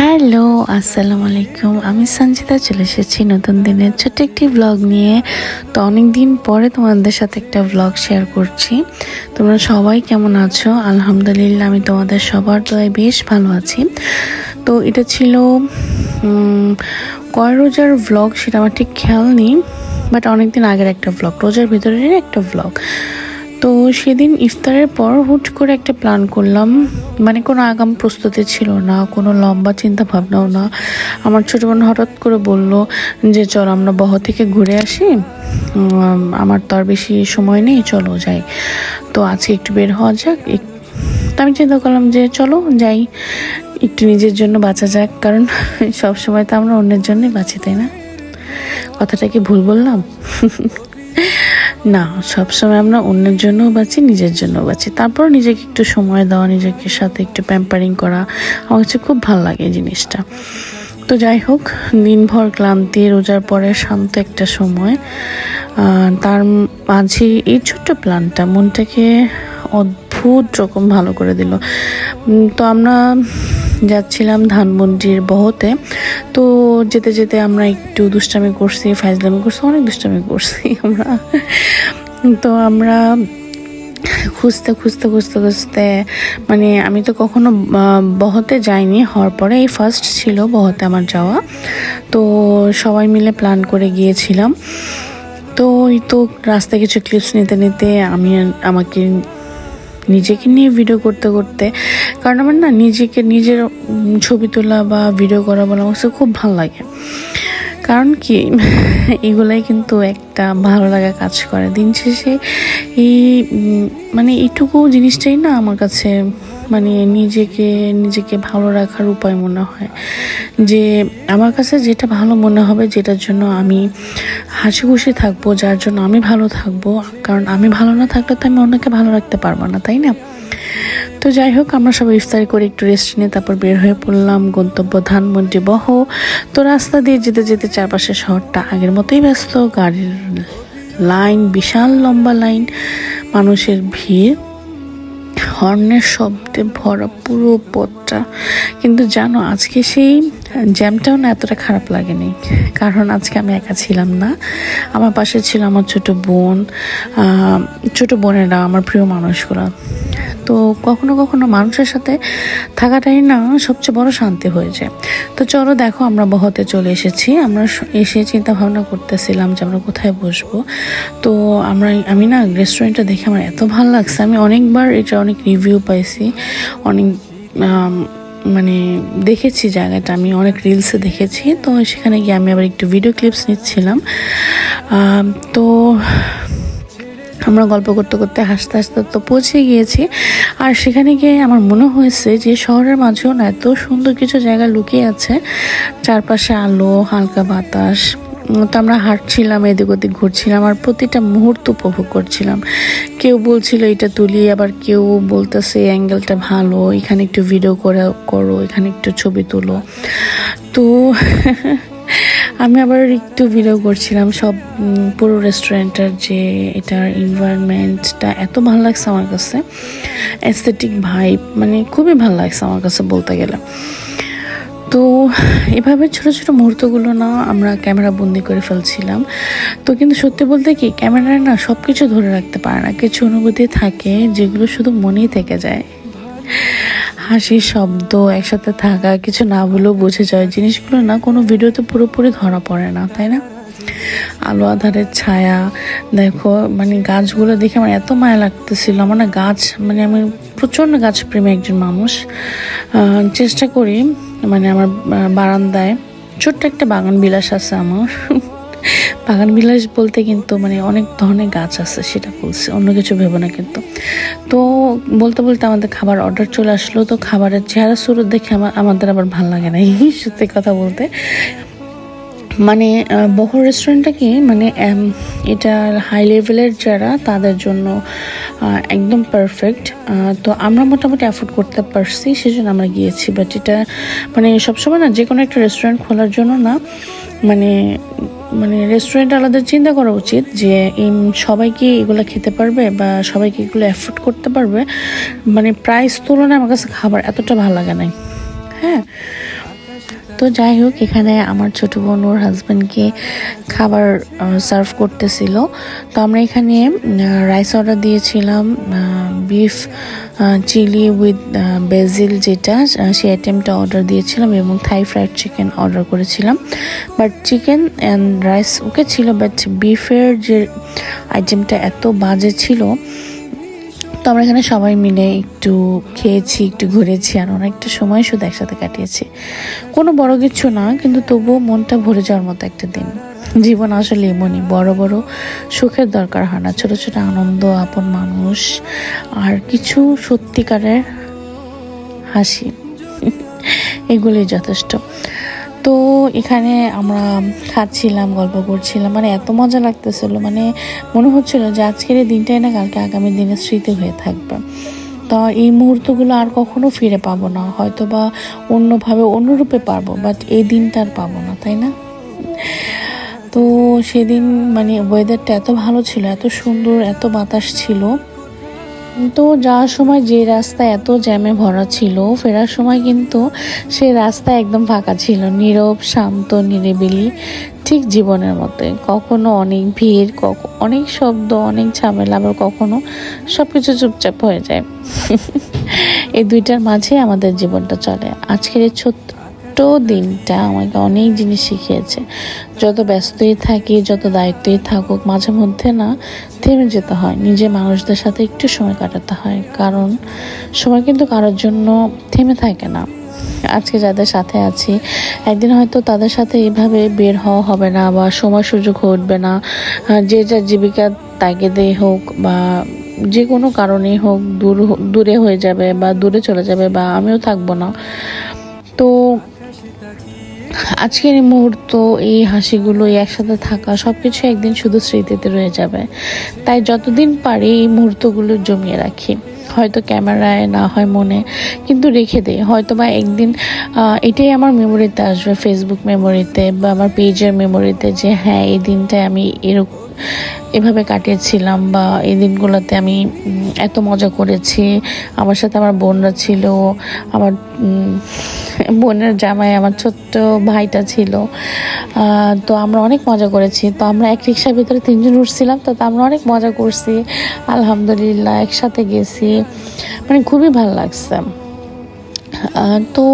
Hello, আসসালামু আলাইকুম। আমি সঞ্চিতা চলে এসেছি নতুন দিনের ছোট্ট একটি ব্লগ নিয়ে। তো অনেক দিন পরে তোমাদের সাথে একটা ব্লগ শেয়ার করছি। তোমরা সবাই কেমন আছো? আলহামদুলিল্লাহ, আমি তোমাদের সবার দয়ায় বেশ ভালো আছি। তো এটা ছিল কয় রোজার ব্লগ সেটা আমার ঠিক খেয়াল নেই, বাট অনেকদিন আগের একটা ব্লগ, রোজার ভিতরের একটা ব্লগ। তো সেদিন ইফতারের পর হুট করে একটা প্ল্যান করলাম, মানে কোনো আগাম প্রস্তুতি ছিল না, কোনো লম্বা চিন্তা ভাবনাও না। আমার ছোটো বোন হঠাৎ করে বলল যে চল আমরা বহ থেকে ঘুরে আসি, আমার তো আর বেশি সময় নেই, চলো যাই। তো আজকে একটু বের হওয়া যাক। তো আমি চিন্তা করলাম যে চলো যাই, একটু নিজের জন্য বাঁচা যাক, কারণ সব সময় তো আমরা অন্যের জন্যই বাঁচি, তাই না? কথাটা কি ভুল বললাম? না, সবসময় আমরা অন্যের জন্যও বাঁচি, নিজের জন্যও বাঁচি। তারপর নিজেকে একটু সময় দেওয়া, নিজেকে সাথে একটু প্যাম্পারিং করা, আমার কাছে খুব ভালো লাগে এই জিনিসটা। তো যাই হোক, দিনভর ক্লান্তি, রোজার পরে শান্ত একটা সময়, তার মাঝে এই ছোট্ট প্ল্যানটা মনটাকে অদ্ভুত রকম ভালো করে দিল। তো আমরা যাচ্ছিলাম ধানমন্ডির বহতে। তো যেতে যেতে আমরা একটু দুষ্টামি করছি, ফাইজলামি করছি, অনেক দুষ্টামি করছি আমরা। তো আমরা খুঁজতে খুঁজতে খুঁজতে খুঁজতে, মানে আমি তো কখনো বহতে যাইনি, হওয়ার পরে এই ফার্স্ট ছিল বহতে আমার যাওয়া। তো সবাই মিলে প্ল্যান করে গিয়েছিলাম। তো এই তো রাস্তায় কিছু ক্লিপস নিতে নিতে আমাকে নিজেকে নিয়ে ভিডিও করতে করতে, কারণ আমার না নিজের ছবি তোলা বা ভিডিও করা বলা আমার খুব ভালো লাগে। কারণ কি, এগুলাই কিন্তু একটা ভালো লাগা কাজ করে। দিন শেষে এই মানে এইটুকু জিনিসটাই না আমার কাছে, মানে নিজেকে ভালো রাখার উপায় মনে হয়। যে আমার কাছে যেটা ভালো মনে হবে, যেটার জন্য আমি হাসি খুশি থাকবো, যার জন্য আমি ভালো থাকবো, কারণ আমি ভালো না থাকলে তো আমি অন্যকে ভালো রাখতে পারবো না, তাই না? তো যাই হোক, আমরা সবাই ইফতারি করে একটু রেস্ট নিয়ে তারপর বের হয়ে পড়লাম গন্তব্য ধানমন্ডি বহ। তো রাস্তা দিয়ে যেতে যেতে চারপাশে শহরটা আগের মতোই ব্যস্ত, গাড়ির লাইন, বিশাল লম্বা লাইন, মানুষের ভিড়, হর্নের শব্দে ভরা পুরো পথটা। কিন্তু জানো, আজকে সেই জ্যামটাও না এতটা খারাপ লাগেনি, কারণ আজকে আমি একা ছিলাম না, আমার পাশে ছিল আমার ছোট বোনেরা, আমার প্রিয় মানুষগুলো। তো কখনো কখনো মানুষের সাথে থাকাটাই না সবচেয়ে বড় শান্তি হয়ে যায়। তো চলো দেখো, আমরা বহতে চলে এসেছি। আমরা এসে চিন্তা ভাবনা করতেছিলাম যে আমরা কোথায় বসবো। তো আমি না রেস্টুরেন্টটা দেখে আমার এত ভালো লাগছে, আমি অনেকবার এটা অনেক রিভিউ পাইছি, অনেক মানে দেখেছি জায়গাটা, আমি অনেক রিলসে দেখেছি। তো সেখানে গিয়ে আমি আবার একটু ভিডিও ক্লিপস নিচ্ছিলাম। তো আমরা গল্প করতে করতে হাসতে হাসতে তো পৌঁছে গিয়েছি। আর সেখানে গিয়ে আমার মনে হয়েছে যে শহরের মাঝেও না এত সুন্দর কিছু জায়গা লুকিয়ে আছে, চারপাশে আলো, হালকা বাতাস। তো আমরা হাঁটছিলাম, এদিক ওদিক ঘুরছিলাম, আর প্রতিটা মুহূর্ত উপভোগ করছিলাম। কেউ বলছিল এটা তুলি, আবার কেউ বলতেছে এই অ্যাঙ্গেলটা ভালো, এখানে একটু ভিডিও করো, এখানে একটু ছবি তোলো। তো আমি আবার একটু ভিডিও করছিলাম সব পুরো রেস্টুরেন্টের, যে এটার এনভায়রনমেন্টটা এত ভালো লাগছে আমার কাছে, অ্যাস্থেটিক ভাইব, মানে খুবই ভালো লাগছে আমার কাছে বলতে গেলে। তো এভাবে ছোটো ছোটো মুহূর্তগুলো না আমরা ক্যামেরা বন্দি করে ফেলছিলাম। তো কিন্তু সত্যি বলতে কি, ক্যামেরায় না সব কিছু ধরে রাখতে পারে না, কিছু অনুভূতি থাকে যেগুলো শুধু মনেই থেকে যায়। হাসি, শব্দ, একসাথে থাকা, কিছু না বলেও বুঝে যায়, জিনিসগুলো না কোনো ভিডিওতে পুরোপুরি ধরা পড়ে না, তাই না? আলো আধারের ছায়া দেখো, মানে গাছগুলো দেখে আমার এত মায়া লাগতেছিল। আমার না গাছ, মানে আমি প্রচণ্ড গাছপ্রেমী একজন মানুষ। চেষ্টা করি, মানে আমার বারান্দায় ছোট্ট একটা বাগান বিলাস আছে আমার। বাগান বিলাস বলতে কিন্তু মানে অনেক ধরনের গাছ আছে, সেটা বলছি, অন্য কিছু ভেবো না কিন্তু। তো বলতে বলতে আমাদের খাবার অর্ডার চলে আসলো। তো খাবারের চেহারা শুরু দেখে আমাদের আবার ভালো লাগে না, এই সত্যি কথা বলতে। মানে বহ রেস্টুরেন্টটা কি, মানে এটা হাই লেভেলের যারা, তাদের জন্য একদম পারফেক্ট। তো আমরা মোটামুটি অ্যাফোর্ড করতে পারছি, সেজন্য আমরা গিয়েছি। বাট এটা মানে সবসময় না যে কোনো একটা রেস্টুরেন্ট খোলার জন্য না, মানে রেস্টুরেন্ট আলাদা চিন্তা করা উচিত যে সবাই কি এগুলো খেতে পারবে বা সবাই কি এগুলো অ্যাফোর্ড করতে পারবে। মানে প্রাইস তুলনায় আমার কাছে খাবার এতটা ভালো লাগে নাই। হ্যাঁ, তো যাই হোক, এখানে আমার ছোট বোন ওর হাজব্যান্ডকে খাবার সার্ভ করতেছিল। তো আমরা এখানে রাইস অর্ডার দিয়েছিলাম, বিফ চিলি উইথ বেজিল, যেটা সেই আইটেমটা অর্ডার দিয়েছিলাম, এবং থাই ফ্রাইড চিকেন অর্ডার করেছিলাম। But chicken and rice okay ছিল, বাট বিফের যে আইটেমটা এত বাজে ছিল। তো আমরা এখানে সবাই মিলে একটু খেয়েছি, একটু ঘুরেছি, আর অনেকটা সময় শুধু একসাথে কাটিয়েছি। কোনো বড় কিছু না, কিন্তু তবুও মনটা ভরে যাওয়ার মতো একটা দিন। জীবন আসলে এমনই, বড় বড় সুখের দরকার হয় না, ছোট ছোট আনন্দ, আপন মানুষ, আর কিছু সত্যিকারের হাসি, এগুলোই যথেষ্ট। তো এখানে আমরা খাচ্ছিলাম, গল্প করছিলাম, মানে এত মজা লাগতেছিল, মানে মনে হচ্ছিল যে আজকের এই দিনটাই না কালকে আগামী দিনের স্মৃতি হয়ে থাকবে। তো এই মুহূর্তগুলো আর কখনো ফিরে পাবো না, হয়তো বা অন্যভাবে অন্যরূপে পারবো, বাট এই দিনটা আর পাবো না, তাই না? তো সেদিন মানে ওয়েদারটা এত ভালো ছিল, এত সুন্দর, এত বাতাস ছিল। তো যাওয়ার সময় যে রাস্তা এত জ্যামে ভরা ছিল, ফেরার সময় কিন্তু সে রাস্তা একদম ফাঁকা ছিল, নীরব, শান্ত, নিরিবিলি, ঠিক জীবনের মতো। কখনো অনেক ভিড়, অনেক শব্দ, অনেক ঝামেলা, আবার কখনো সব কিছু চুপচাপ হয়ে যায়। এই দুইটার মাঝে আমাদের জীবনটা চলে। আজকের এই ছোট্ট দিনটা আমাকে অনেক জিনিস শিখিয়েছে। যত ব্যস্তই থাকি, যত দায়িত্বই থাকুক, মাঝে মধ্যে না থেমে যেতে হয়, নিজের মানুষদের সাথে একটু সময় কাটাতে হয়, কারণ সময় কিন্তু কারোর জন্য থেমে থাকে না। আজকে যাদের সাথে আছি, একদিন হয়তো তাদের সাথে এভাবে বের হওয়া হবে না, বা সময় সুযোগ উঠবে না। যে যার জীবিকার তাগিদে হোক, বা যে কোনো কারণেই হোক, দূরে হয়ে যাবে, বা দূরে চলে যাবে, বা আমিও থাকবো না। তো আজকের এই মুহূর্ত, এই হাসিগুলো, এই একসাথে থাকা, সব কিছু একদিন শুধু স্মৃতিতে রয়ে যাবে। তাই যতদিন পারি এই মুহূর্তগুলো জমিয়ে রাখি, হয়তো ক্যামেরায় না হয় মনে, কিন্তু রেখে দেই। হয়তো বা একদিন এটাই আমার মেমোরিতে আসবে, ফেসবুক মেমোরিতে বা আমার পেজের মেমোরিতে, যে হ্যাঁ, এই দিনটায় আমি এভাবে কাটিয়েছিলাম, বা এই দিনগুলোতে আমি এত মজা করেছি। আমার সাথে আমার বোনরা ছিল, আমার বোনের জামাই, আমার ছোট্ট ভাইটা ছিল। তো আমরা অনেক মজা করেছি। তো আমরা এক রিক্সার ভিতরে 3 জন উঠছিলাম, তো আমরা অনেক মজা করছি, আলহামদুলিল্লাহ, একসাথে গেছি, মানে খুবই ভালো লাগছে। তো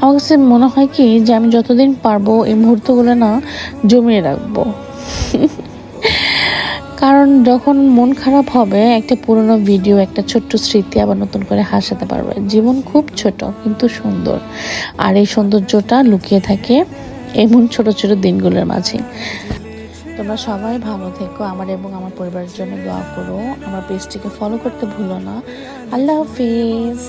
আমার কাছে মনে হয় কি, যে আমি যতদিন পারবো এই মুহূর্তগুলো না জমিয়ে রাখবো। কারণ যখন মন খারাপ হবে, একটা পুরনো ভিডিও, একটা ছোট্ট স্মৃতি আবার নতুন করে হাসাতে পারবে। জীবন খুব ছোট কিন্তু সুন্দর, আর এই সৌন্দর্যটা লুকিয়ে থাকে এমন ছোট ছোট দিনগুলোর মাঝে। তোমরা সবাই ভালো থেকো, আমার এবং আমার পরিবারের জন্য দোয়া করো। আমার পেজটিকে ফলো করতে ভুলো না। আল্লাহ হাফিজ।